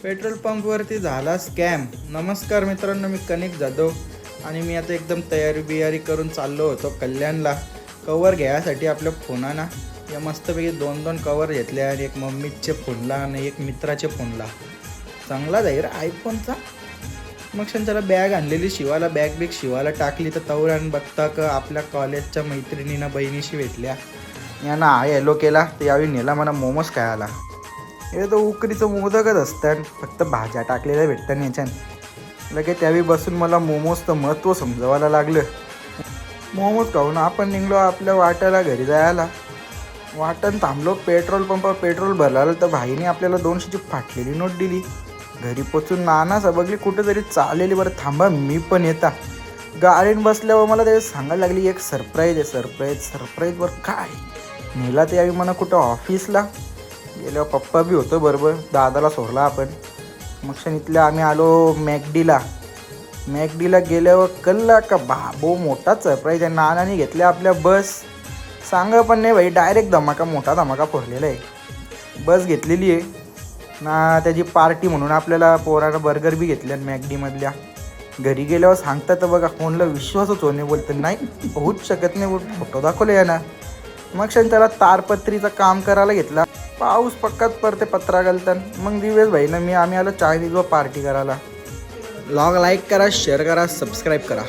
Petrol पंपवरती झाला scam. नमस्कार मित्रांनो, मी कनिक जाधव आणि मी आता एकदम तयारी करून चाललो होतो कल्याणला कवर घ्यायसाठी आपल्या फोनाना. या मस्तपैकी दोन कवर घेतले आणि एक मम्मीचे फोनला आणि एक मित्राचे फोनला. चांगला जाईल आयफोनचा. मग त्याला बॅग आणलेली शिवाला, बॅग शिवाला टाकली तर तवरान बघता का आपल्या कॉलेजच्या मैत्रिणीनं बहिणीशी भेटल्या. यानं हॅलो केला तर यावेळी नेला मला मोमोज खायला. हे तर उकरीचं मोदकच असतं, फक्त भाज्या टाकलेल्या भेटतात याच्यानं. लगेच त्यावेळी बसून मला मोमोजचं महत्त्व समजवायला लागलं. मोमोज खाऊन आपण निघलो आपल्या वाट्याला घरी जायला. वाटण थांबलो पेट्रोल पंपावर पेट्रोल भरला तर भाईने आपल्याला 200ची फाटलेली नोट दिली. घरी पोचून नाना सबगली कुठेतरी चाललेली. बरं थांबा मी पण येता. गाडीन बसल्यावर मला ते सांगायला लागली एक सरप्राईज आहे. सरप्राईजवर काय नेला ते यावी म्हणा कुठं ऑफिसला. गेल्यावर पप्पा बी होतं बरोबर, दादाला सोडला आपण. मग इथल्या आम्ही आलो मॅकडीला गेल्यावर कल्ला का बाबो मोठाच सरप्राईज आहे. नानाने घेतल्या आपल्या बस. सांगा पण नाही भाई, डायरेक्ट मोठा धमाका फोडलेला आहे. बस घेतलेली आहे ना त्याची पार्टी म्हणून. आपल्याला पोरानं बर्गर बी घेतल्या मॅकडीमधल्या. घरी गेल्यावर सांगतात तर बघा फोनला विश्वासच होणे. बोलतं नाही होऊच शकत नाही, फोटो दाखवले या ना. मग त्याला तारपत्रीचं काम करायला घेतला. पाऊस पक्काच पडते पत्रा घालतात. मग दिवेश भाई ना आम्ही आलो चायनीजवर पार्टी करायला. व्लॉग लाईक करा, शेअर करा, सबस्क्राईब करा.